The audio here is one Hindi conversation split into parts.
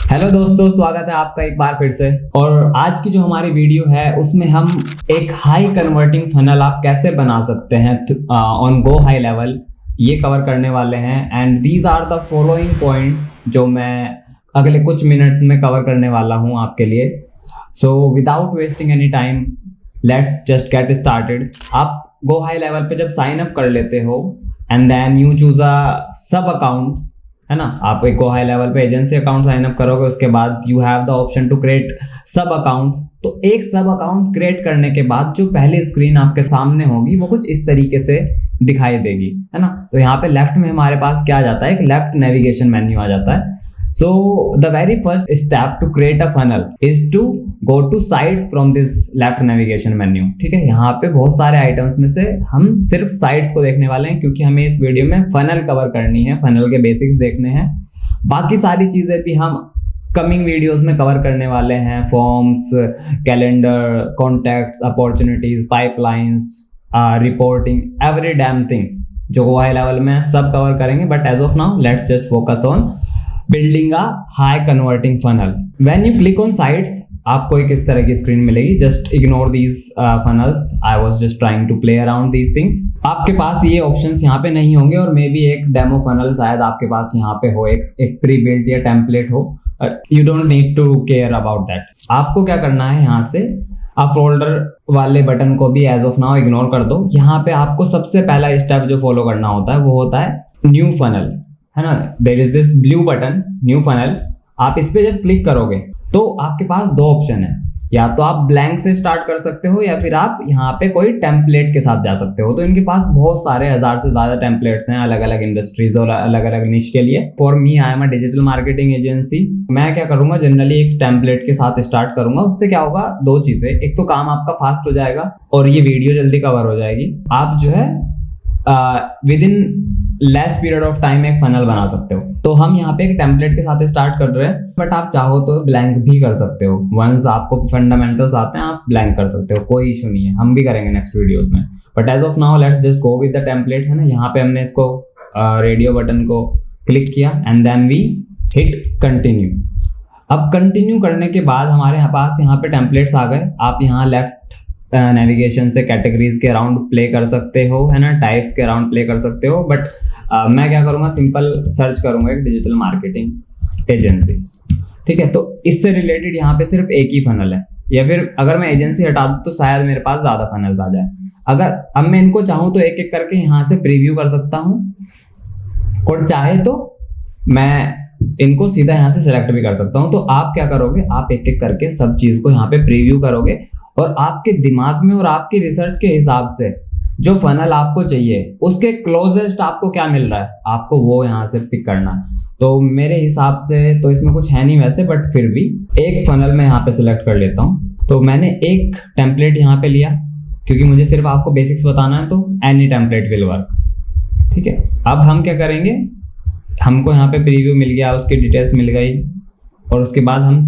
हेलो दोस्तों, स्वागत है आपका एक बार फिर से। और आज की जो हमारी वीडियो है उसमें हम एक हाई कन्वर्टिंग फनल आप कैसे बना सकते हैं ऑन गो हाई लेवल, ये कवर करने वाले हैं। And these are the following points जो मैं अगले कुछ मिनट्स में कवर करने वाला हूं आपके लिए। So without wasting any time, let's just get started. आप गो हाई लेवल पे जब साइन अप कर लेते हो and then you choose a sub account, है ना। आप एक गो हाई लेवल पे एजेंसी अकाउंट साइन अप करोगे, उसके बाद you have the option to create sub accounts. तो एक सब अकाउंट क्रिएट करने के बाद जो पहली स्क्रीन आपके सामने होगी वो कुछ इस तरीके से दिखाई देगी, है ना। तो यहाँ पे लेफ्ट में हमारे पास क्या आ जाता है, एक लेफ्ट नेविगेशन मेन्यू आ जाता है। So the very first step to create a funnel is to go to sites from this left navigation menu। ठीक है, यहाँ पे बहुत सारे आइटम्स में से हम सिर्फ साइट्स को देखने वाले हैं क्योंकि हमें इस वीडियो में फनल कवर करनी है, फनल के बेसिक्स देखने हैं। बाकी सारी चीजें भी हम कमिंग वीडियोस में कवर करने वाले हैं, forms, calendar, contacts, opportunities, pipelines, reporting, every damn thing जो हाई लेवल में सब कवर करेंगे। But as of now let's just focus on building a high converting funnel. When you click on sites, आपको एक इस तरह की स्क्रीन मिलेगी। Just ignore these funnels, I was just trying to play around these things. आपके पास ये ऑप्शंस यहाँ पे नहीं होंगे और मे बी एक डेमो फनल शायद आपके पास यहाँ पे हो, एक प्री बिल्ट या टेम्पलेट हो। You don't need to care about that. आपको क्या करना है, यहाँ से आप फोल्डर वाले बटन को भी एज ऑफ नाउ इग्नोर कर दो। यहाँ पे आपको सबसे पहला स्टेप जो फॉलो करना होता है वो होता है न्यू फनल, है ना। There is this blue button new funnel. आप इस पे जब क्लिक करोगे तो आपके पास दो ऑप्शन है, या तो आप ब्लैंक से स्टार्ट कर सकते हो या फिर आप यहाँ पे कोई टेम्पलेट के साथ जा सकते हो। तो इनके पास बहुत सारे 1000 से ज्यादा टेम्पलेट्स हैं अलग अलग इंडस्ट्रीज और अलग अलग निश के लिए। For me, I am a digital marketing agency. मैं क्या करूंगा, जनरली एक टेम्पलेट के साथ स्टार्ट करूंगा। उससे क्या होगा, दो चीजें, एक तो काम आपका फास्ट हो जाएगा और ये वीडियो जल्दी कवर हो जाएगी। आप जो है with in less period of time एक फनल बना सकते हो। तो हम यहाँ पे एक टेम्पलेट के साथ स्टार्ट कर रहे हैं, बट आप चाहो तो ब्लैंक भी कर सकते हो। वंस आपको फंडामेंटल्स आते हैं आप ब्लैंक कर सकते हो, कोई इशू नहीं है, हम भी करेंगे नेक्स्ट वीडियोस में। But as of now let's just go with the template, है ना। यहाँ पे हमने इसको रेडियो बटन को क्लिक किया and then we hit continue. अब कंटिन्यू करने के बाद हमारे पास यहाँ पे टेम्पलेट्स आ गए। आप यहाँ लेफ्ट नेविगेशन से कैटेगरीज के अराउंड प्ले कर सकते हो, है ना, टाइप्स के अराउंड प्ले कर सकते हो। बट मैं क्या करूँगा, सिंपल सर्च करूँगा एक डिजिटल मार्केटिंग एजेंसी। ठीक है, तो इससे रिलेटेड यहाँ पे सिर्फ एक ही फनल है, या फिर अगर मैं एजेंसी हटा दूँ तो शायद मेरे पास ज़्यादा फनल्स आ जाए। अगर अब मैं इनको चाहूँ तो एक एक करके यहाँ से प्रीव्यू कर सकता हूँ, और चाहे तो मैं इनको सीधा यहाँ से सेलेक्ट भी कर सकता हूँ। तो आप क्या करोगे, आप एक एक करके सब चीज़ को यहाँ पे प्रीव्यू करोगे और आपके दिमाग में और आपकी रिसर्च के हिसाब से जो फनल आपको चाहिए उसके क्लोजेस्ट आपको क्या मिल रहा है, आपको वो यहाँ से पिक करना है। तो मेरे हिसाब से तो इसमें कुछ है नहीं वैसे, बट फिर भी एक फनल मैं यहाँ पे सिलेक्ट कर लेता हूँ। तो मैंने एक टेम्पलेट यहाँ पे लिया क्योंकि मुझे सिर्फ आपको बेसिक्स बताना है, तो एनी टेम्पलेट विल वर्क। ठीक है, अब हम क्या करेंगे, हमको यहाँ पे प्रीव्यू मिल गया, उसकी डिटेल्स मिल गई, और उसके बाद हम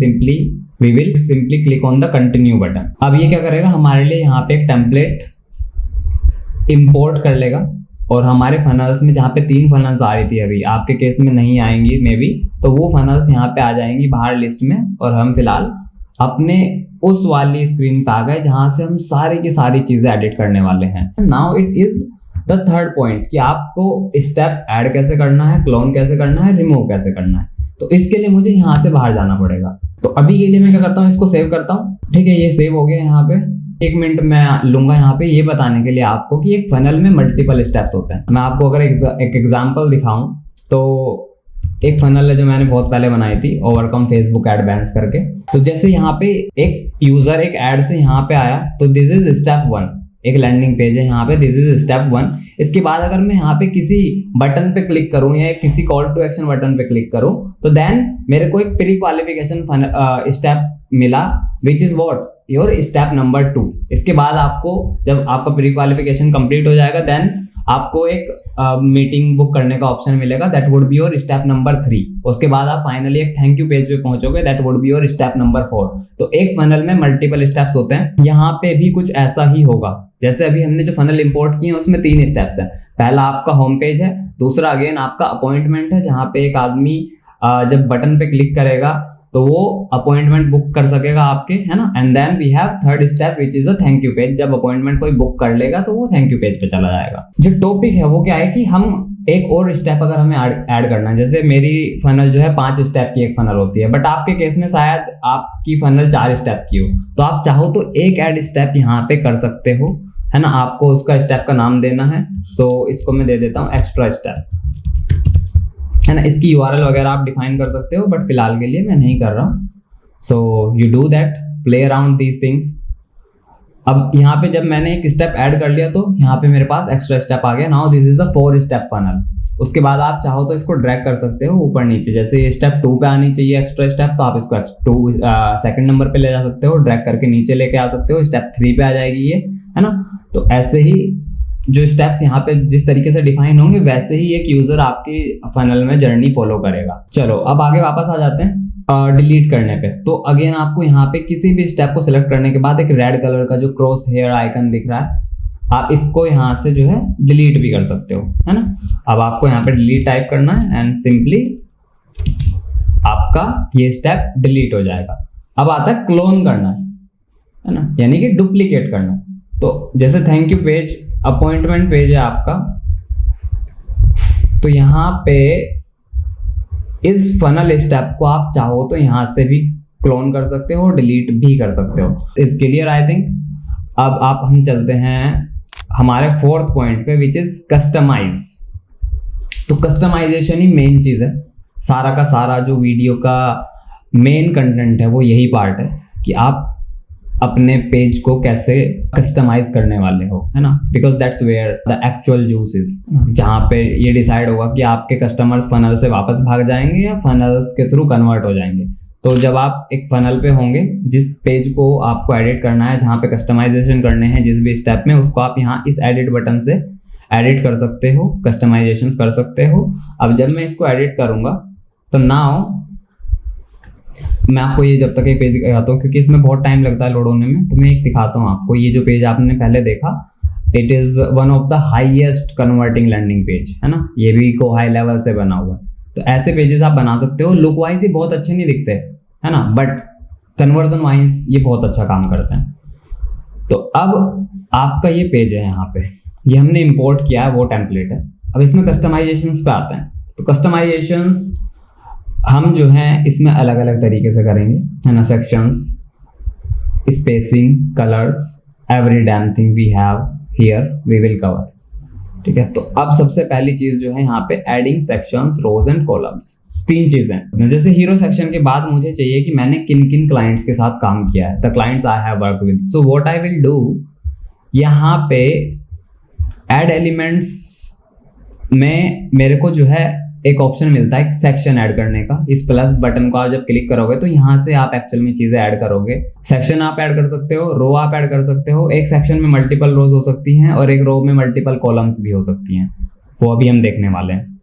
we will simply click on the continue button. अब ये क्या करेगा, हमारे लिए यहाँ पे एक टेम्पलेट इंपोर्ट कर लेगा, और हमारे फनल्स में जहाँ पे 3 फनल्स आ रही थी अभी, आपके केस में नहीं आएंगी मे बी, तो वो फनल्स यहाँ पे आ जाएंगी बाहर लिस्ट में। और हम फिलहाल अपने उस वाली स्क्रीन पे आ गए जहाँ से हम सारी की सारी चीजें एडिट करने वाले हैं। Now it is the third point कि आपको स्टेप ऐड कैसे करना है, क्लोन कैसे करना है, रिमूव कैसे करना है। तो इसके लिए मुझे यहाँ से बाहर जाना पड़ेगा। तो अभी के लिए मैं क्या करता हूँ, इसको सेव करता हूँ। ठीक है, ये सेव हो गया। यहाँ पे 1 मिनट मैं लूंगा यहाँ पे ये बताने के लिए आपको कि एक फनल में मल्टीपल स्टेप्स होते हैं। मैं आपको अगर एक एग्जांपल दिखाऊं तो एक फनल है जो मैंने बहुत पहले बनाई थी, ओवरकम फेसबुक एड बैन्स करके। तो जैसे यहाँ पे एक यूजर एक एड से यहाँ पे आया तो दिस इज स्टेप 1, एक लैंडिंग पेज है यहाँ पे, दिस इज स्टेप 1। इसके बाद अगर मैं यहाँ पे किसी बटन पे क्लिक करूँ या किसी कॉल टू एक्शन बटन पे क्लिक करूँ तो देन मेरे को एक प्री क्वालिफिकेशन स्टेप मिला, which is what, your step number 2। इसके बाद आपको जब आपका प्री क्वालिफिकेशन कंप्लीट हो जाएगा देन आपको एक मीटिंग बुक करने का ऑप्शन मिलेगा, that would be your step number 3। उसके बाद आप फाइनली एक थैंक यू पेज पे पहुंचोगे, that would be your step number 4। तो एक फनल में मल्टीपल स्टेप्स होते हैं, यहाँ पे भी कुछ ऐसा ही होगा। जैसे अभी हमने जो फनल इंपोर्ट किए हैं उसमें 3 स्टेप्स हैं। पहला आपका होम पेज है, दूसरा अगेन आपका अपॉइंटमेंट है जहाँ पे एक आदमी जब बटन पे क्लिक करेगा तो वो अपॉइंटमेंट बुक कर सकेगा आपके, है ना। And then we have third step which is a thank you page. जब अपॉइंटमेंट कोई बुक कर लेगा तो वो थैंक यू पेज पे चला जाएगा। जो टॉपिक है वो क्या है कि हम एक और स्टेप अगर हमें ऐड करना है, जैसे मेरी फनल जो है 5 स्टेप की एक फनल होती है, बट आपके केस में शायद आपकी फनल 4 स्टेप की हो, तो आप चाहो तो एक ऐड स्टेप यहाँ पे कर सकते हो, है ना। आपको उसका स्टेप का नाम देना है, सो इसको मैं दे देता हूँ एक्स्ट्रा स्टेप, है ना। इसकी URL वगैरह आप डिफाइन कर सकते हो, बट फिलहाल के लिए मैं नहीं कर रहा हूँ। So you do that, play around these things. अब यहाँ पे जब मैंने एक स्टेप ऐड कर लिया तो यहाँ पे मेरे पास एक्स्ट्रा स्टेप आ गया। Now this is a 4 step funnel. उसके बाद आप चाहो तो इसको ड्रैग कर सकते हो ऊपर नीचे, जैसे स्टेप 2 पे आनी चाहिए एक्स्ट्रा स्टेप, तो आप इसको सेकंड नंबर पे ले जा सकते हो, ड्रैग करके नीचे लेके आ सकते हो, स्टेप 3 पे आ जाएगी ये, है ना। तो ऐसे ही जो स्टेप्स यहाँ पे जिस तरीके से डिफाइन होंगे वैसे ही एक यूजर आपकी फनल में जर्नी फॉलो करेगा। चलो अब आगे वापस आ जाते हैं डिलीट करने पे। तो अगेन आपको यहाँ पे किसी भी स्टेप को सिलेक्ट करने के बाद एक रेड कलर का जो क्रॉस हेयर आइकन दिख रहा है, आप इसको यहाँ से जो है डिलीट भी कर सकते हो, है ना। अब आपको यहाँ पे डिलीट टाइप करना है एंड सिंपली आपका ये स्टेप डिलीट हो जाएगा। अब आता है क्लोन करना, है ना, यानी कि डुप्लीकेट करना। तो जैसे thank you page appointment page है आपका, तो यहाँ पे इस फनल स्टेप को आप चाहो तो यहाँ से भी क्लोन कर सकते हो, डिलीट भी कर सकते हो। Is clear I think. अब हम चलते हैं हमारे 4th पॉइंट पे विच इज कस्टमाइज। तो कस्टमाइजेशन ही मेन चीज है, सारा का सारा जो वीडियो का मेन कंटेंट है वो यही पार्ट है कि आप अपने पेज को कैसे कस्टमाइज करने वाले हो, है ना। Because that's where the actual juice is, जहाँ पे ये डिसाइड होगा कि आपके कस्टमर्स फनल से वापस भाग जाएंगे या फनल्स के थ्रू कन्वर्ट हो जाएंगे। तो जब आप एक फनल पे होंगे, जिस पेज को आपको एडिट करना है, जहाँ पे कस्टमाइजेशन करने हैं जिस भी स्टेप में, उसको आप यहाँ इस एडिट बटन से एडिट कर सकते हो, कस्टमाइजेशन कर सकते हो। अब जब मैं इसको एडिट करूँगा तो नाउ मैं आपको ये जब तक एक पेज दिखाता हूँ, क्योंकि इसमें बहुत टाइम लगता है लोड होने में, तो मैं एक दिखाता हूँ आपको। ये जो पेज आपने पहले देखा, it is one of the highest converting landing page, है ना। ये भी को हाई लेवल से बना हुआ है। तो ऐसे पेजेस आप बना सकते हो। लुक वाइज ये बहुत अच्छे नहीं दिखते, है ना, बट कन्वर्जन वाइज ये बहुत अच्छा काम करते हैं। तो अब आपका ये पेज है, यहाँ पे ये हमने इंपोर्ट किया है, वो टेम्पलेट है। अब इसमें कस्टमाइजेशंस पे आते हैं। तो कस्टमाइजेशंस हम जो हैं इसमें अलग अलग तरीके से करेंगे, है ना। Sections, spacing, colours, every damn thing we have here we will cover, ठीक है। तो अब सबसे पहली चीज जो है यहाँ पे adding sections, rows and columns, 3 चीजें। जैसे हीरो सेक्शन के बाद मुझे चाहिए कि मैंने किन किन क्लाइंट्स के साथ काम किया है, the clients I have worked with. So what I will do, यहाँ पे एड एलिमेंट्स में मेरे को जो है एक ऑप्शन मिलता है सेक्शन ऐड करने का। इस प्लस बटन को आप जब क्लिक करोगे तो यहाँ से आप एक्चुअल में चीजें ऐड करोगे। सेक्शन आप ऐड कर सकते हो, रो आप ऐड कर सकते हो। एक सेक्शन में मल्टीपल रोज हो सकती हैं और एक रो में मल्टीपल कॉलम्स भी हो सकती हैं, वो अभी हम देखने वाले हैं।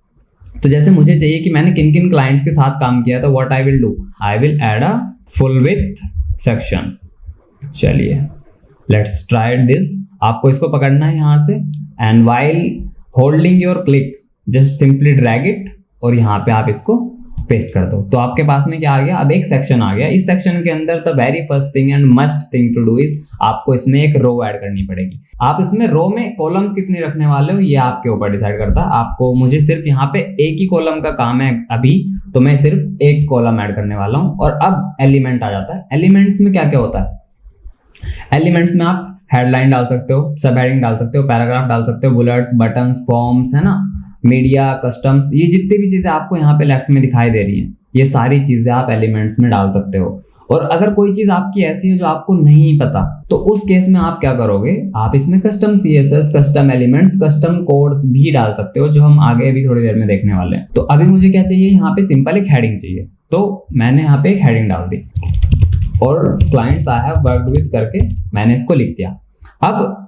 तो जैसे मुझे चाहिए कि मैंने किन किन क्लाइंट्स के साथ काम किया, तो what I will do, I will add a full with section. चलिए लेट्स ट्राई दिस। आपको इसको पकड़ना है यहाँ से and while holding your click just simply drag it और यहाँ पे आप इसको पेस्ट कर दो। तो आपके पास में क्या आ गया, अब एक सेक्शन आ गया। इस सेक्शन के अंदर the very first thing and must thing to do is आपको इसमें एक रो ऐड करनी पड़ेगी। आप इसमें रो में कॉलम्स कितने रखने वाले हो ये आपके ऊपर डिसाइड करता है। आपको मुझे सिर्फ यहाँ पे एक ही कॉलम का काम है अभी, तो मैं सिर्फ एक कॉलम ऐड करने वाला हूँ। और अब एलिमेंट आ जाता है। एलिमेंट्स में क्या क्या होता है, एलिमेंट्स में आप हेडलाइन डाल सकते हो, सब हेडिंग डाल सकते हो, पैराग्राफ डाल सकते हो, बुलेट्स, बटन्स, फॉर्म्स, है ना, मीडिया, कस्टम्स, ये जितनी भी चीजें आपको यहाँ पे लेफ्ट में दिखाई दे रही हैं, ये सारी चीजें आप एलिमेंट्स में डाल सकते हो। और अगर कोई चीज आपकी ऐसी है जो आपको नहीं पता, तो उस केस में आप क्या करोगे, आप इसमें custom CSS, custom elements, custom codes भी डाल सकते हो, जो हम आगे भी थोड़ी देर में देखने वाले हैं। तो अभी मुझे क्या चाहिए, यहाँ पे सिंपल एक हेडिंग चाहिए। तो मैंने यहाँ पे एक हेडिंग डाल दी और clients I have worked with करके मैंने इसको लिख दिया। अब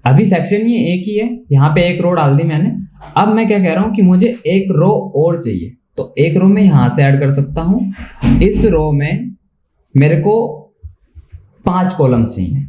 अभी सेक्शन ये एक ही है, यहाँ पे एक रो डाल दी मैंने। अब मैं क्या कह रहा हूँ कि मुझे एक रो और चाहिए, तो एक रो में यहाँ से ऐड कर सकता हूँ। इस रो में मेरे को 5 कॉलम्स चाहिए,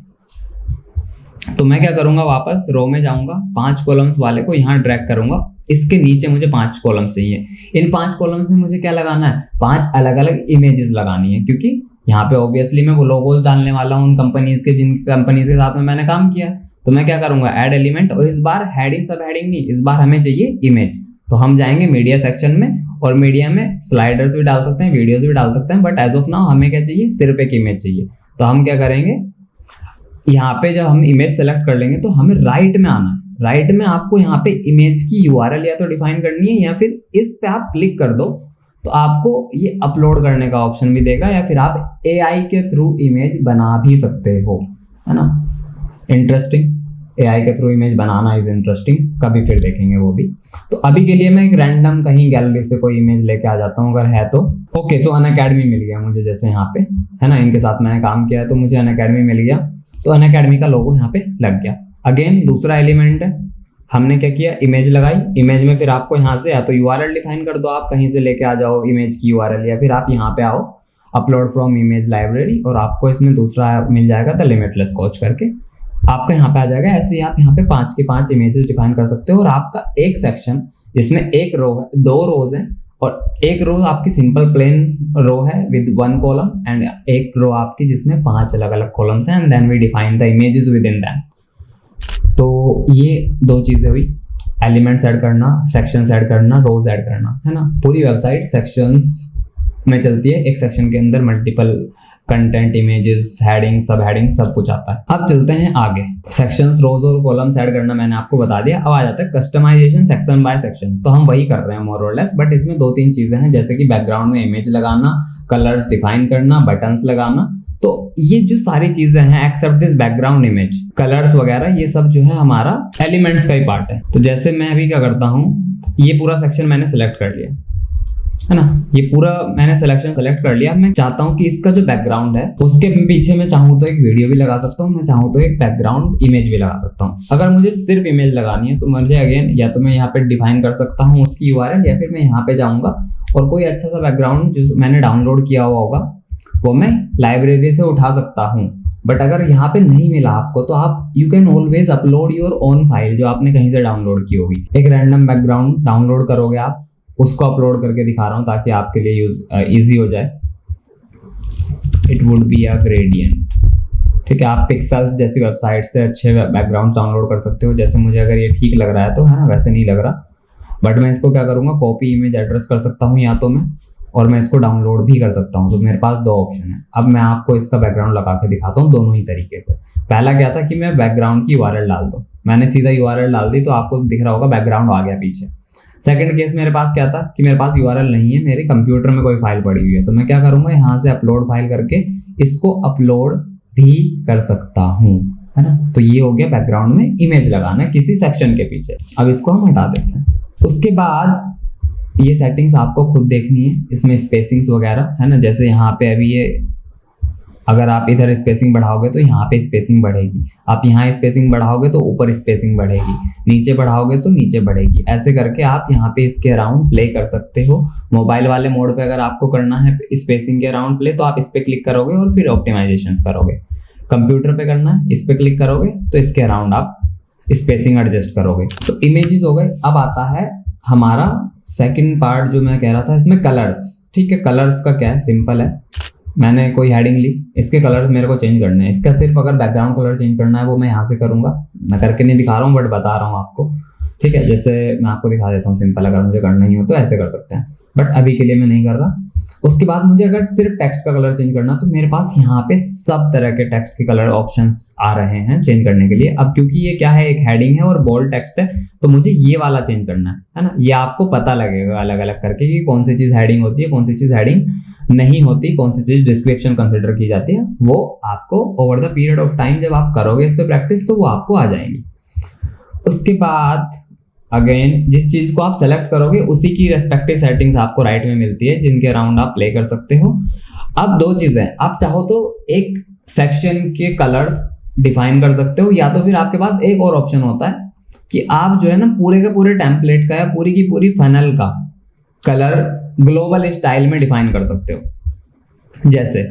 तो मैं क्या करूंगा, वापस रो में जाऊंगा, 5 कॉलम्स वाले को यहाँ ड्रैग करूंगा, इसके नीचे मुझे 5 कॉलम्स चाहिए। इन 5 कॉलम्स में मुझे क्या लगाना है, 5 अलग अलग इमेजेस लगानी है, क्योंकि यहाँ पे ऑब्वियसली मैं वो लोगोज डालने वाला हूँ उन कंपनीज के जिन कंपनीज के साथ में मैंने काम किया। तो मैं क्या करूंगा, ऐड एलिमेंट, और इस बार हेडिंग सब हेडिंग नहीं, इस बार हमें चाहिए इमेज। तो हम जाएंगे मीडिया सेक्शन में, और मीडिया में स्लाइडर्स भी डाल सकते हैं, वीडियोस भी डाल सकते हैं, बट एज ऑफ नाउ हमें क्या चाहिए, सिर्फ एक इमेज चाहिए। तो हम क्या करेंगे, यहाँ पे जब हम इमेज सेलेक्ट कर लेंगे तो हमें राइट में आना है। राइट में आपको यहाँ पे इमेज की यूआरएल या तो डिफाइन करनी है, या फिर इस पे आप क्लिक कर दो तो आपको ये अपलोड करने का ऑप्शन भी देगा, या फिर आप एआई के थ्रू इमेज बना भी सकते हो, है ना। इंटरेस्टिंग, एआई के through image banana is interesting, कभी फिर देखेंगे वो भी। तो अभी के लिए मैं एक रैंडम कहीं गैलरी से कोई इमेज लेके आ जाता हूँ, अगर है तो। ओके, सो अनअकैडमी मिल गया मुझे, जैसे यहाँ पे है ना, इनके साथ मैंने काम किया है तो मुझे अनअकैडमी मिल गया। तो अनअकैडमी का लोगो यहाँ पे लग गया। अगेन दूसरा एलिमेंट है, हमने क्या किया, इमेज लगाई। इमेज में फिर आपको यहाँ से या तो यूआरएल डिफाइन कर दो, आप कहीं से लेके आ जाओ इमेज की यूआरएल, या फिर आप यहाँ पे आओ अपलोड फ्रॉम इमेज लाइब्रेरी, और आपको इसमें दूसरा मिल जाएगा द लिमिटलेस कोच करके, आपका यहाँ पे आ जाएगा। ऐसे ही आप यहाँ पे 5 के 5 इमेजेस डिफाइन कर सकते हो, और आपका एक सेक्शन जिसमें एक रो है, 2 रोज हैं, और एक रो आपकी सिंपल प्लेन रो है विद 1 कॉलम, एंड एक रो आपकी जिसमें 5 अलग अलग कॉलम्स हैं, and then we define the images within them. तो ये 2 चीजें हुई, एलिमेंट्स ऐड करना, सेक्शंस ऐड करना, रोज ऐड करना, है ना। पूरी वेबसाइट सेक्शंस में चलती है, एक सेक्शन के अंदर मल्टीपल कंटेंट, इमेजेस, हेडिंग, सब हेडिंग, सब कुछ आता है। अब चलते हैं आगे। सेक्शंस, रोज और कॉलम्स ऐड करना मैंने आपको बता दिया। अब आ जाता है कस्टमाइजेशन सेक्शन बाय सेक्शन। तो हम वही कर रहे हैं मोर और लेस, बट इसमें 2-3 चीजें हैं, जैसे कि बैकग्राउंड में इमेज लगाना, कलर्स डिफाइन करना, बटन्स लगाना। तो ये जो सारी चीजें हैं except this background image, colours वगैरह, ये सब जो है हमारा एलिमेंट्स का ही पार्ट है। तो जैसे मैं अभी क्या करता हूँ, ये पूरा सेक्शन मैंने सेलेक्ट कर लिया, है ना, ये पूरा मैंने सिलेक्शन सेलेक्ट कर लिया। मैं चाहता हूँ कि इसका जो बैकग्राउंड है उसके पीछे मैं चाहूँ तो एक वीडियो भी लगा सकता हूँ, मैं चाहूँ तो एक बैकग्राउंड इमेज भी लगा सकता हूँ। अगर मुझे सिर्फ इमेज लगानी है तो मुझे अगेन या तो मैं यहाँ पे डिफाइन कर सकता हूँ उसकी यूआरएल, या फिर मैं यहाँ पे जाऊँगा और कोई अच्छा सा बैकग्राउंड जो मैंने डाउनलोड किया हुआ होगा वो मैं लाइब्रेरी से उठा सकता हूँ। बट अगर यहाँ पे नहीं मिला आपको तो आप you can always upload your own file जो आपने कहीं से डाउनलोड की होगी। एक रैंडम बैकग्राउंड डाउनलोड करोगे आप, उसको अपलोड करके दिखा रहा हूँ ताकि आपके लिए इजी हो जाए। It would be a gradient, ठीक है। आप पिक्सेल्स जैसी वेबसाइट से अच्छे बैकग्राउंड डाउनलोड कर सकते हो। जैसे मुझे अगर ये ठीक लग रहा है तो, है ना, वैसे नहीं लग रहा, बट मैं इसको क्या करूँगा, कॉपी इमेज एड्रेस कर सकता हूँ या तो मैं, और मैं इसको डाउनलोड भी कर सकता हूँ। तो मेरे पास 2 ऑप्शन है। अब मैं आपको इसका बैकग्राउंड लगा के दिखाता हूँ दोनों ही तरीके से। पहला क्या था कि मैं बैकग्राउंड की यूआरएल डाल दूँ, मैंने सीधा यूआरएल डाल दी तो आपको दिख रहा होगा बैकग्राउंड आ गया पीछे। सेकंड केस मेरे पास क्या था कि मेरे पास यूआरएल नहीं है, मेरे कंप्यूटर में कोई फाइल पड़ी हुई है, तो मैं क्या करूँगा, यहाँ से अपलोड फाइल करके इसको अपलोड भी कर सकता हूँ, है ना। तो ये हो गया बैकग्राउंड में इमेज लगाना किसी सेक्शन के पीछे। अब इसको हम हटा देते हैं। उसके बाद ये सेटिंग्स आपको खुद देखनी है, इसमें स्पेसिंग्स वगैरह, है ना। जैसे यहाँ पे अभी ये, अगर आप इधर स्पेसिंग बढ़ाओगे तो यहाँ पे स्पेसिंग बढ़ेगी, आप यहाँ स्पेसिंग बढ़ाओगे तो ऊपर स्पेसिंग बढ़ेगी, नीचे बढ़ाओगे तो नीचे बढ़ेगी। ऐसे करके आप यहाँ पे इसके अराउंड प्ले कर सकते हो। मोबाइल वाले मोड पे अगर आपको करना है स्पेसिंग के अराउंड प्ले तो आप इस पे क्लिक करोगे और फिर ऑप्टिमाइजेशंस करोगे। कंप्यूटर पे करना है, इस पे क्लिक करोगे तो इसके अराउंड आप स्पेसिंग एडजस्ट करोगे। तो इमेजेस हो गए। अब आता है हमारा सेकंड पार्ट जो मैं कह रहा था, इसमें कलर्स, ठीक है। कलर्स का क्या है, सिंपल है, मैंने कोई हेडिंग ली, इसके कलर मेरे को चेंज करने हैं। इसका सिर्फ अगर बैकग्राउंड कलर चेंज करना है वो मैं यहाँ से करूँगा, मैं करके नहीं दिखा रहा हूँ बट बता रहा हूँ आपको, ठीक है। जैसे मैं आपको दिखा देता हूँ सिंपल, अगर मुझे करना ही हो तो ऐसे कर सकते हैं, बट अभी के लिए मैं नहीं कर रहा। उसके बाद मुझे अगर सिर्फ टेक्स्ट का कलर चेंज करना तो मेरे पास यहाँ पे सब तरह के टेक्स्ट के कलर ऑप्शंस आ रहे हैं चेंज करने के लिए। अब क्योंकि ये क्या है, एक हेडिंग है और बोल्ड टेक्स्ट है, तो मुझे ये वाला चेंज करना है ना। ये आपको पता लगेगा अलग अलग करके कि कौन सी चीज़ हेडिंग होती है, कौन सी चीज़ हेडिंग नहीं होती, कौन सी चीज़ डिस्क्रिप्शन कंसिडर की जाती है। वो आपको over the period of time जब आप करोगे इस पर प्रैक्टिस तो वो आपको आ जाएंगी। उसके बाद अगेन जिस चीज को आप सेलेक्ट करोगे उसी की रेस्पेक्टिव सेटिंग्स आपको राइट में मिलती है जिनके अराउंड आप प्ले कर सकते हो। अब 2 चीजें, आप चाहो तो एक सेक्शन के कलर्स डिफाइन कर सकते हो, या तो फिर आपके पास एक और ऑप्शन होता है कि आप जो है ना पूरे के पूरे टेम्पलेट का या पूरी की पूरी फनल का कलर ग्लोबल स्टाइल में डिफाइन कर सकते हो। जैसे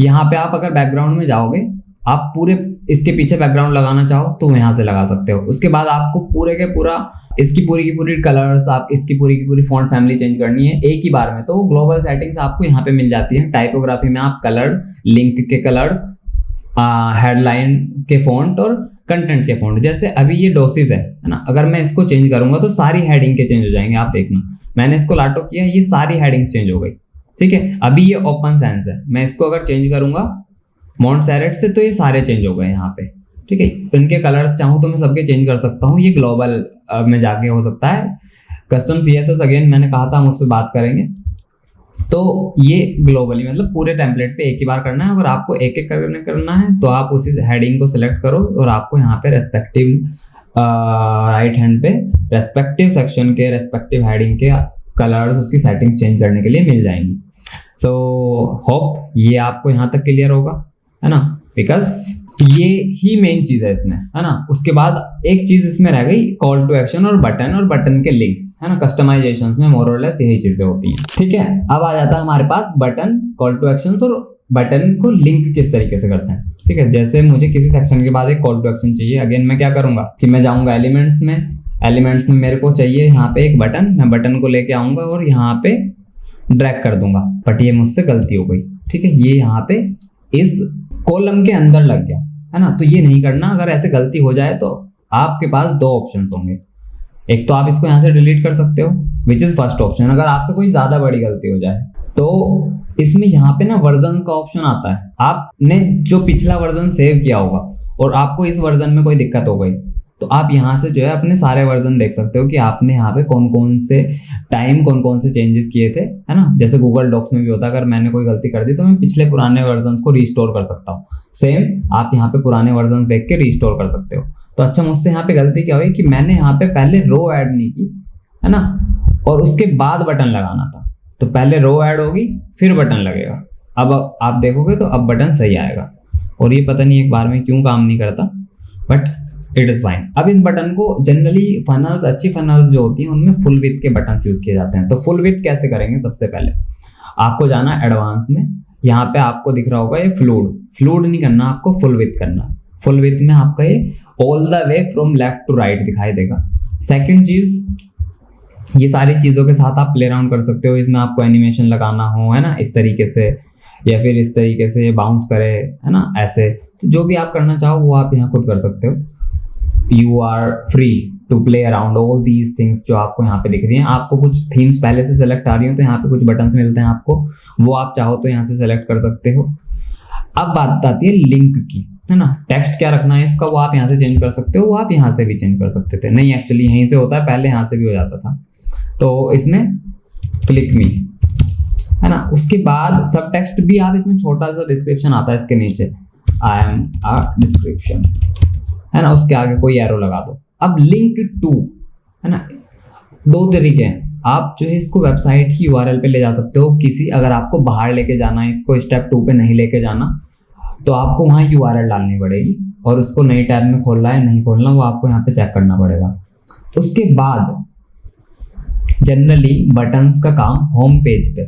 यहाँ पे आप अगर बैकग्राउंड में जाओगे आप पूरे इसके पीछे बैकग्राउंड लगाना चाहो तो यहाँ से लगा सकते हो। उसके बाद आपको पूरे के पूरा इसकी पूरी की पूरी कलर्स, आप इसकी पूरी की पूरी फॉन्ट फैमिली चेंज करनी है एक ही बार में, तो ग्लोबल सेटिंग्स आपको यहाँ पे मिल जाती है। टाइपोग्राफी में आप कलर, लिंक के कलर्स, हेडलाइन के फॉन्ट और कंटेंट के फॉन्ट। जैसे अभी ये डोसिस है ना, अगर मैं इसको चेंज करूंगा तो सारी हेडिंग के चेंज हो जाएंगे। आप देखना, मैंने इसको लाटो किया, ये सारी हेडिंग्स चेंज हो गई। ठीक है, अभी ये ओपन सेंस है, मैं इसको अगर चेंज करूंगा मॉन्ट सेरेट से तो ये सारे चेंज हो गए यहाँ पे। ठीक है, इनके कलर्स चाहूँ तो मैं सबके चेंज कर सकता हूँ। ये ग्लोबल में जाके हो सकता है। कस्टम CSS अगेन मैंने कहा था हम उस पर बात करेंगे। तो ये ग्लोबली मतलब पूरे टेम्पलेट पे एक ही बार करना है। अगर आपको एक एक करना है तो आप उसी हेडिंग को सिलेक्ट करो और आपको यहाँ पे रेस्पेक्टिव राइट हैंड पे रेस्पेक्टिव सेक्शन के रेस्पेक्टिव हेडिंग के कलर्स, उसकी सेटिंग्स चेंज करने के लिए मिल जाएंगी। सो होप ये आपको यहाँ तक क्लियर होगा, है ना, बिकॉज ये ही मेन चीज है इसमें, है ना। उसके बाद एक चीज इसमें रह गई, कॉल टू एक्शन और बटन के लिंक्स, है ना। कस्टमाइजेशंस में मोर और लेस यही चीजें होती हैं। ठीक है, अब आ जाता है हमारे पास बटन, कॉल टू एक्शंस और बटन को लिंक किस तरीके से करते हैं। ठीक है, जैसे मुझे किसी सेक्शन के बाद एक कॉल टू एक्शन चाहिए, अगेन मैं क्या करूंगा कि मैं जाऊंगा एलिमेंट्स में मेरे को चाहिए यहाँ पे एक बटन, मैं बटन को लेके आऊंगा और यहाँ पे ड्रैग कर दूंगा, बट ये मुझसे गलती हो गई। ठीक है, ये यहाँ पे इस कॉलम के अंदर लग गया, है ना। तो ये नहीं करना। अगर ऐसे गलती हो जाए तो आपके पास दो ऑप्शंस होंगे। एक तो आप इसको यहाँ से डिलीट कर सकते हो, विच इज फर्स्ट ऑप्शन। अगर आपसे कोई ज्यादा बड़ी गलती हो जाए तो इसमें यहाँ पे ना वर्जन का ऑप्शन आता है। आपने जो पिछला वर्जन सेव किया होगा और आपको इस वर्जन में कोई दिक्कत हो गई तो आप यहाँ से जो है अपने सारे वर्जन देख सकते हो कि आपने यहाँ पे कौन कौन से चेंजेस किए थे, है ना। जैसे गूगल डॉक्स में भी होता है, अगर मैंने कोई गलती कर दी तो मैं पिछले पुराने वर्जन को रिस्टोर कर सकता हूँ। सेम आप यहाँ पे पुराने वर्जन देख के रिस्टोर कर सकते हो। तो अच्छा, मुझसे यहाँ पे गलती क्या हुई कि मैंने यहाँ पे पहले रो ऐड नहीं की, है ना, और उसके बाद बटन लगाना था। तो पहले रो ऐड होगी फिर बटन लगेगा। अब आप देखोगे तो अब बटन सही आएगा। और ये पता नहीं एक बार में क्यों काम नहीं करता, बट इट इज फाइन। अब इस बटन को जनरली फनल्स, अच्छी फनल्स जो होती हैं उनमें फुल विड्थ के बटन्स यूज किए जाते हैं। तो फुल विड्थ कैसे करेंगे, सबसे पहले आपको जाना एडवांस में, यहाँ पे आपको दिख रहा होगा ये फ्लूड नहीं करना, आपको फुल विड्थ करना। फुल विड्थ में आपका ये all the way from left to right दिखाई देगा। सेकेंड चीज, ये सारी चीजों के साथ आप प्ले अराउंड कर सकते हो। इसमें आपको एनिमेशन लगाना हो, है ना, इस तरीके से, या फिर इस तरीके से बाउंस करे, है ना, ऐसे। तो जो भी आप करना चाहो वो आप यहाँ खुद कर सकते हो। You are free to play around all these things जो आपको यहाँ पे दिख रही हैं। आपको कुछ थीम्स पहले से सेलेक्ट आ रही हो तो यहाँ पे कुछ बटन्स मिलते हैं आपको, वो आप चाहो तो यहाँ से सेलेक्ट कर सकते हो। अब बात आती है लिंक की, है ना। टेक्स्ट क्या रखना है इसका वो आप यहाँ से चेंज कर सकते हो, वो आप यहाँ से भी चेंज कर सकते थे। नहीं, एक्चुअली यहीं से होता है, पहले यहाँ से भी हो जाता था। तो इसमें क्लिक मी, है ना। उसके बाद सब टेक्स्ट भी आप इसमें छोटा सा डिस्क्रिप्शन आता है इसके नीचे, आई एम अ डिस्क्रिप्शन, है ना। उसके आगे कोई एरो लगा दो। अब लिंक टू, है ना, दो तरीके हैं। आप जो है इसको वेबसाइट की URL पे ले जा सकते हो किसी, अगर आपको बाहर लेके जाना है, इसको स्टेप 2 पे नहीं लेके जाना तो आपको वहाँ URL डालनी पड़ेगी और उसको नई टैब में खोलना है नहीं खोलना वो आपको यहाँ पे चेक करना पड़ेगा। उसके बाद जनरली बटन्स का काम होम पेज पे,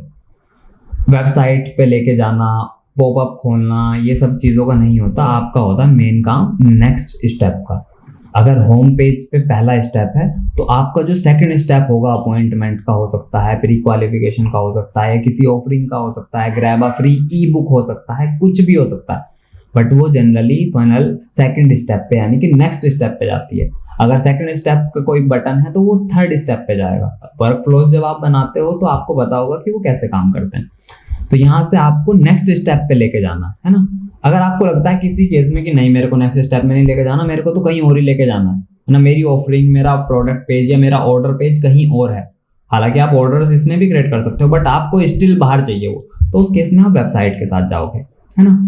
वेबसाइट पे लेके जाना, पॉपअप खोलना, ये सब चीज़ों का नहीं होता। आपका होता है मेन काम नेक्स्ट स्टेप का। अगर होम पेज पे पहला स्टेप है तो आपका जो सेकंड स्टेप होगा अपॉइंटमेंट का हो सकता है, प्री क्वालिफिकेशन का हो सकता है, किसी ऑफरिंग का हो सकता है, grab a free E book हो सकता है, कुछ भी हो सकता है, बट वो जनरली फाइनल सेकंड स्टेप पे यानी कि नेक्स्ट स्टेप पे जाती है। अगर सेकंड स्टेप का कोई बटन है तो वो थर्ड स्टेप पे जाएगा। वर्क फ्लोज जब आप बनाते हो तो आपको पता होगा कि वो कैसे काम करते हैं। तो यहाँ से आपको नेक्स्ट स्टेप पे लेके जाना है ना। अगर आपको लगता है किसी केस में कि नहीं मेरे को नेक्स्ट स्टेप में नहीं लेके जाना, मेरे को तो कहीं और ही लेके जाना है ना, मेरी ऑफरिंग, मेरा प्रोडक्ट पेज या मेरा ऑर्डर पेज कहीं और है, हालांकि आप ऑर्डर्स इसमें भी क्रिएट कर सकते हो बट आपको स्टिल बाहर चाहिए वो, तो उस केस में आप वेबसाइट के साथ जाओगे, है ना।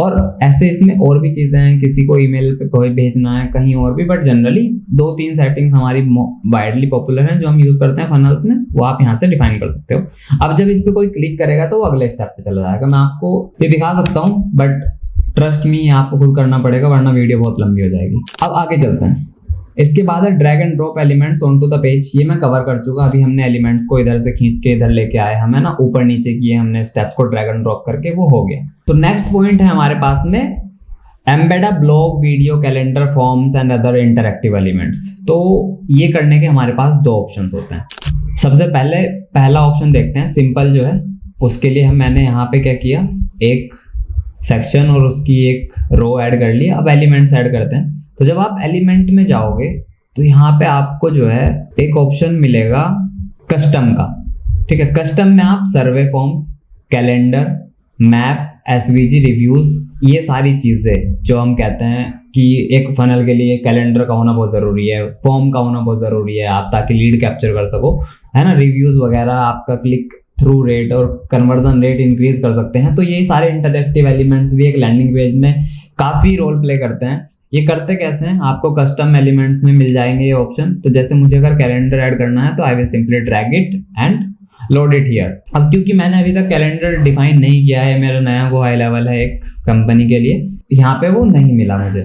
और ऐसे इसमें और भी चीज़ें हैं, किसी को ईमेल पे कोई भेजना है कहीं और भी, बट जनरली 2-3 सेटिंग्स हमारी वाइडली पॉपुलर हैं जो हम यूज़ करते हैं फनल्स में, वो आप यहाँ से डिफाइन कर सकते हो। अब जब इस पर कोई क्लिक करेगा तो वो अगले स्टेप पे चला जाएगा। मैं आपको ये दिखा सकता हूँ बट ट्रस्ट मी आपको खुद करना पड़ेगा वरना वीडियो बहुत लंबी हो जाएगी। अब आगे चलते हैं। इसके बाद है drag and drop elements on to the page. ये मैं कवर कर चुका। अभी हमने एलिमेंट्स को इधर से खींच के इधर लेके आए, हमें ना ऊपर नीचे किए हमने स्टेप्स को ड्रैग एंड ड्रॉप करके, वो हो गया। तो नेक्स्ट पॉइंट है हमारे पास में embed a blog, video, calendar, forms and other interactive elements. तो ये करने के हमारे पास दो ऑप्शंस होते हैं। सबसे पहले पहला ऑप्शन देखते हैं, सिंपल जो है। उसके लिए मैंने यहाँ पे क्या किया, एक सेक्शन और उसकी एक रो ऐड कर ली। अब एलिमेंट्स ऐड करते हैं। तो जब आप एलिमेंट में जाओगे तो यहाँ पे आपको जो है एक ऑप्शन मिलेगा कस्टम का। ठीक है, कस्टम में आप survey forms, calendar, map, SVG, reviews, ये सारी चीज़ें जो हम कहते हैं कि एक फनल के लिए कैलेंडर का होना बहुत ज़रूरी है, फॉर्म का होना बहुत ज़रूरी है, आप ताकि लीड कैप्चर कर सको, है ना। रिव्यूज़ वगैरह आपका क्लिक थ्रू रेट और कन्वर्जन रेट इंक्रीज कर सकते हैं। तो ये सारे इंटरैक्टिव एलिमेंट्स भी एक लैंडिंग पेज में काफ़ी रोल प्ले करते हैं। ये करते कैसे हैं, आपको कस्टम एलिमेंट्स में मिल जाएंगे ये ऑप्शन। तो जैसे मुझे अगर कैलेंडर ऐड करना है तो I will simply drag it and load it here. अब क्योंकि मैंने अभी तक कैलेंडर डिफाइन नहीं किया है, मेरा नया गो हाई लेवल है एक कंपनी के लिए, यहाँ पे वो नहीं मिला मुझे।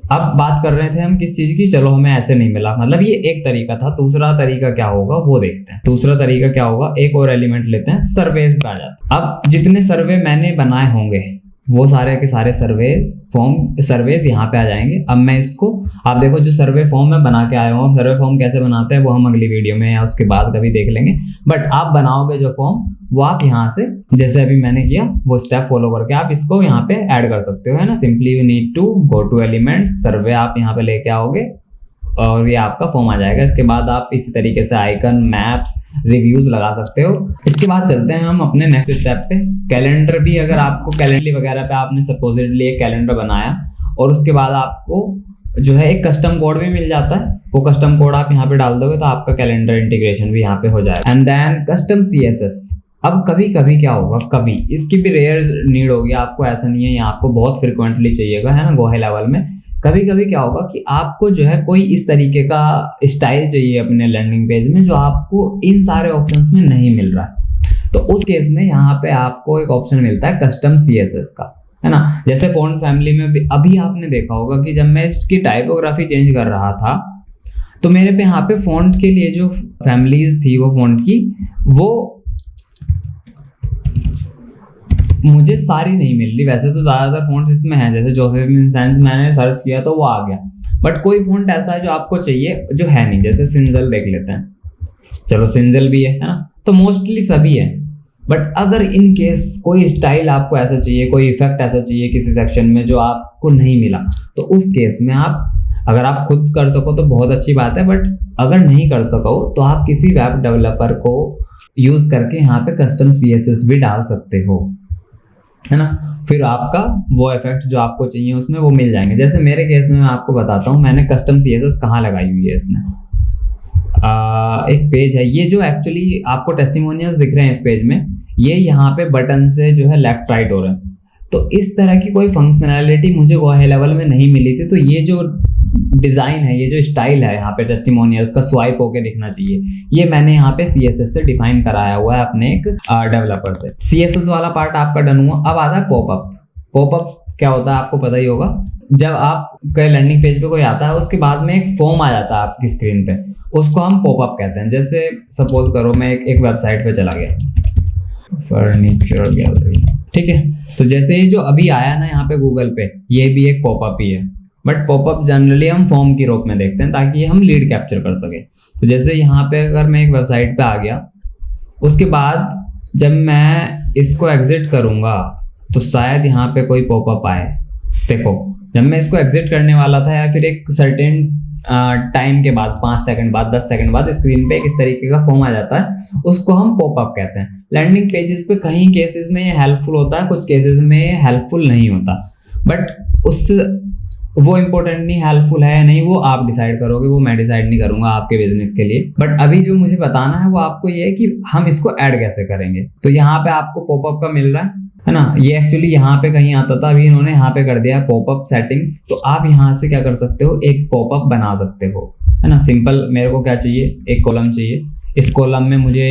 अब बात कर रहे थे हम किस चीज़ की, चलो हमें ऐसे नहीं मिला, मतलब ये एक तरीका था। दूसरा तरीका क्या होगा वो देखते हैं। दूसरा तरीका क्या होगा, एक और एलिमेंट लेते हैं, सर्वेज पे आ जाते हैं। अब जितने सर्वे मैंने बनाए होंगे वो सारे के सारे सर्वेज यहाँ पे आ जाएंगे। अब मैं इसको, आप देखो जो सर्वे फॉर्म मैं बना के आया हूँ, सर्वे फॉर्म कैसे बनाते हैं वो हम अगली वीडियो में या उसके बाद कभी देख लेंगे। बट आप बनाओगे जो फॉर्म, वो आप यहाँ से जैसे अभी मैंने किया वो स्टेप फॉलो करके आप इसको यहाँ पे ऐड कर सकते हो, है ना। Simply you need to go to elements, survey आप यहाँ पे लेके आओगे और ये आपका फॉर्म आ जाएगा। इसके बाद आप इसी तरीके से आइकन, मैप्स, रिव्यूज लगा सकते हो। इसके बाद चलते हैं हम अपने नेक्स्ट स्टेप पे। कैलेंडर भी अगर आपको कैलेंडर वगैरह पे आपने सपोजिटली एक कैलेंडर बनाया और उसके बाद आपको जो है एक कस्टम कोड भी मिल जाता है, वो कस्टम कोड आप यहाँ पे डाल दोगे तो आपका कैलेंडर इंटीग्रेशन भी यहाँ पे हो जाएगा। And then custom CSS। अब कभी कभी क्या होगा, कभी इसकी भी रेयर नीड होगी, आपको ऐसा नहीं है, ये आपको बहुत फ्रिक्वेंटली चाहिएगा, है ना, गो हाई लेवल में। कभी कभी क्या होगा कि आपको जो है कोई इस तरीके का स्टाइल चाहिए अपने लैंडिंग पेज में जो आपको इन सारे ऑप्शंस में नहीं मिल रहा है। तो उस केस में यहाँ पे आपको एक ऑप्शन मिलता है कस्टम CSS का, है ना। जैसे फॉन्ट फैमिली में भी अभी आपने देखा होगा कि जब मैं इसकी टाइपोग्राफी चेंज कर रहा था तो मेरे पे यहाँ पे फॉन्ट के लिए जो फैमिलीज थी वो फॉन्ट की, वो मुझे सारी नहीं मिल रही। वैसे तो ज़्यादातर फ़ॉन्ट्स इसमें हैं, जैसे जोसेफिन सैंस मैंने सर्च किया तो वो आ गया, बट कोई फ़ॉन्ट ऐसा है जो आपको चाहिए जो है नहीं। जैसे सिंजल देख लेते हैं, चलो सिंजल भी है ना, तो मोस्टली सभी है। बट अगर इन केस कोई स्टाइल आपको ऐसा चाहिए, कोई इफेक्ट ऐसा चाहिए किसी सेक्शन में जो आपको नहीं मिला, तो उस केस में आप, अगर आप खुद कर सको तो बहुत अच्छी बात है, बट अगर नहीं कर सको तो आप किसी वेब डेवलपर को यूज़ करके यहाँ पे कस्टम CSS भी डाल सकते हो, है ना। फिर आपका वो इफेक्ट जो आपको चाहिए उसमें वो मिल जाएंगे। जैसे मेरे केस में मैं आपको बताता हूँ मैंने कस्टम CSS कहाँ लगाई हुई है। इसमें एक पेज है, ये जो एक्चुअली आपको टेस्टिमोनियल्स दिख रहे हैं इस पेज में, ये यहाँ पे बटन से जो है लेफ्ट राइट हो रहे हैं। तो इस तरह की कोई फंक्शनैलिटी मुझे गो हाई लेवल में नहीं मिली थी। तो ये जो डिज़ाइन है, ये जो स्टाइल है यहाँ पे टेस्टिमोनियल्स का स्वाइप होके दिखना चाहिए, ये मैंने यहाँ पे CSS से डिफाइन कराया हुआ है अपने एक डेवलपर से। CSS वाला पार्ट आपका डन हुआ। अब आता है पॉपअप। पॉपअप क्या होता है आपको पता ही होगा। जब आप कई लैंडिंग पेज पे कोई आता है उसके बाद में एक फॉर्म आ जाता है आपकी स्क्रीन पे, उसको हम पॉपअप कहते हैं। जैसे सपोज करो मैं एक वेबसाइट पे चला गया, फर्नीचर गैलरी, ठीक है। तो जैसे ये जो अभी आया ना यहाँ पे गूगल पे, ये भी एक पॉपअप ही है, बट पॉपअप जनरली हम फॉर्म की रूप में देखते हैं ताकि हम लीड कैप्चर कर सके। तो जैसे यहाँ पे अगर मैं एक वेबसाइट पे आ गया, उसके बाद जब मैं इसको एग्जिट करूँगा तो शायद यहाँ पे कोई पॉपअप आए। देखो जब मैं इसको एग्जिट करने वाला था या फिर एक सर्टेन टाइम के बाद 5 सेकंड बाद 10 सेकंड बाद स्क्रीन पे इस तरीके का फॉर्म आ जाता है, उसको हम पॉपअप कहते हैं। लैंडिंग पेजेस पे कहीं केसेस में ये हेल्पफुल होता है, कुछ केसेस में ये हेल्पफुल नहीं होता, बट उससे वो इम्पोर्टेंट नहीं हेल्पफुल है या नहीं, वो आप डिसाइड करोगे, वो मैं डिसाइड नहीं करूंगा आपके बिजनेस के लिए। बट अभी जो मुझे बताना है वो आपको ये है कि हम इसको ऐड कैसे करेंगे। तो यहाँ पे आपको पॉपअप का मिल रहा है ना, ये एक्चुअली यहाँ पे कहीं आता था, अभी इन्होंने यहाँ पे कर दिया है पॉपअप सेटिंग्स। तो आप यहाँ से क्या कर सकते हो, एक पॉपअप बना सकते हो, है ना। सिंपल मेरे को क्या चाहिए, एक कॉलम चाहिए। इस कॉलम में मुझे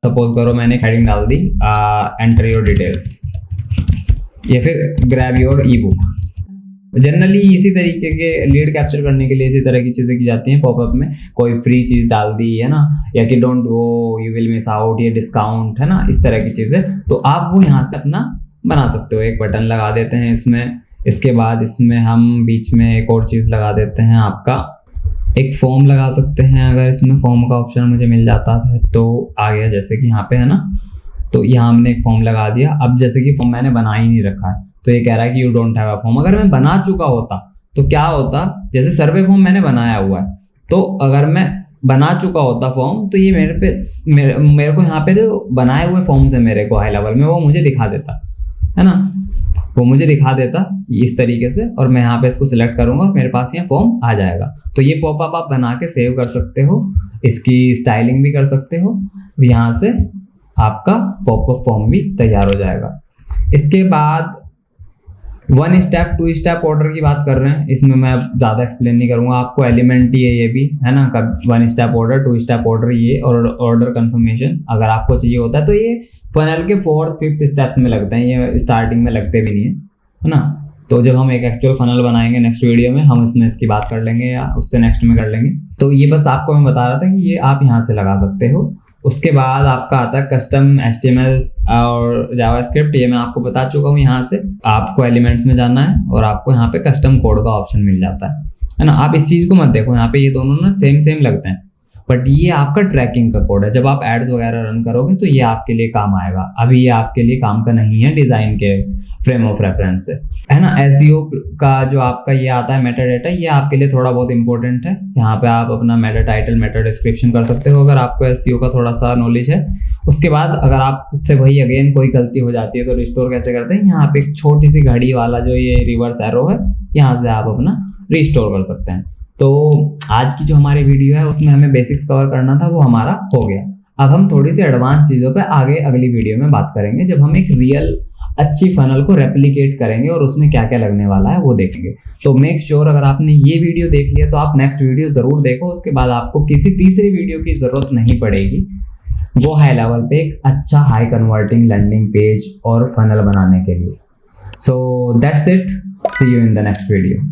सपोज करो मैंने हेडिंग डाल दी एंटर योर डिटेल्स या फिर grab your E book. Generally इसी तरीके के लीड कैप्चर करने के लिए इसी तरह की चीज़ें की जाती हैं पॉपअप में। कोई फ्री चीज़ डाल दी है ना, या कि don't go you will miss out, ये डिस्काउंट है ना, इस तरह की चीज़ें। तो आप वो यहाँ से अपना बना सकते हो। एक बटन लगा देते हैं इसमें, इसके बाद इसमें हम बीच में एक और चीज़ लगा देते हैं, आपका एक फॉर्म लगा सकते हैं। अगर इसमें फॉर्म का ऑप्शन मुझे मिल जाता है तो आ गया, जैसे कि यहाँ पे है ना, तो यहाँ हमने एक फॉर्म लगा दिया। अब जैसे कि फॉर्म मैंने बना ही नहीं रखा है तो ये कह रहा है कि you don't have a form. अगर मैं बना चुका होता तो क्या होता, जैसे सर्वे फॉर्म मैंने बनाया हुआ है, तो अगर मैं बना चुका होता फॉर्म तो ये मेरे को यहाँ पे जो बनाए हुए फॉर्म्स है मेरे को हाई लेवल में, वो मुझे दिखा देता है ना, वो मुझे दिखा देता इस तरीके से। और मैं यहाँ पे इसको सिलेक्ट करूँगा, मेरे पास यहाँ फॉर्म आ जाएगा। तो ये पॉपअप आप बना के सेव कर सकते हो, इसकी स्टाइलिंग भी कर सकते हो। यहाँ से आपका पॉपअप फॉर्म भी तैयार हो जाएगा। इसके बाद 1 स्टेप 2 स्टेप ऑर्डर की बात कर रहे हैं, इसमें मैं ज़्यादा एक्सप्लेन नहीं करूँगा, आपको एलिमेंट ही है ये भी, है ना। 1 स्टेप ऑर्डर, 2 स्टेप ऑर्डर ये, और ऑर्डर कंफर्मेशन अगर आपको चाहिए होता है तो ये फनल के 4th 5th स्टेप्स में लगते हैं, ये स्टार्टिंग में लगते भी नहीं है ना। तो जब हम एक एक्चुअल फनल बनाएंगे नेक्स्ट वीडियो में, हम इसमें इसकी बात कर लेंगे या उससे नेक्स्ट में कर लेंगे। तो ये बस आपको मैं बता रहा था कि ये आप यहाँ से लगा सकते हो। उसके बाद आपका आता है कस्टम HTML और जावास्क्रिप्ट, ये मैं आपको बता चुका हूँ। यहाँ से आपको एलिमेंट्स में जाना है और आपको यहाँ पे कस्टम कोड का ऑप्शन मिल जाता है ना। आप इस चीज़ को मत देखो, यहाँ पे ये दोनों ना सेम लगते हैं, बट ये आपका ट्रैकिंग का कोड है। जब आप एड्स वगैरह रन करोगे तो ये आपके लिए काम आएगा, अभी ये आपके लिए काम का नहीं है डिज़ाइन के फ्रेम ऑफ रेफरेंस से, है ना। SEO का जो आपका ये आता है मेटा डेटा, ये आपके लिए थोड़ा बहुत इंपॉर्टेंट है। यहाँ पे आप अपना मेटा टाइटल, मेटा डिस्क्रिप्शन कर सकते हो अगर आपको SEO का थोड़ा सा नॉलेज है। उसके बाद अगर आपसे वही अगेन कोई गलती हो जाती है तो रिस्टोर कैसे करते हैं, यहाँ पे एक छोटी सी घड़ी वाला जो ये रिवर्स एरो है, यहाँ से आप अपना रिस्टोर कर सकते हैं। तो आज की जो हमारी वीडियो है उसमें हमें बेसिक्स कवर करना था, वो हमारा हो गया। अब हम थोड़ी सी एडवांस चीज़ों पे आगे अगली वीडियो में बात करेंगे, जब हम एक रियल अच्छी फनल को रेप्लिकेट करेंगे और उसमें क्या क्या लगने वाला है वो देखेंगे। तो मेक श्योर अगर आपने ये वीडियो देख लिया तो आप नेक्स्ट वीडियो ज़रूर देखो, उसके बाद आपको किसी तीसरी वीडियो की ज़रूरत नहीं पड़ेगी। वो हाई लेवल पे एक अच्छा हाई कन्वर्टिंग लैंडिंग पेज और फनल बनाने के लिए। So that's it, see you in the next video.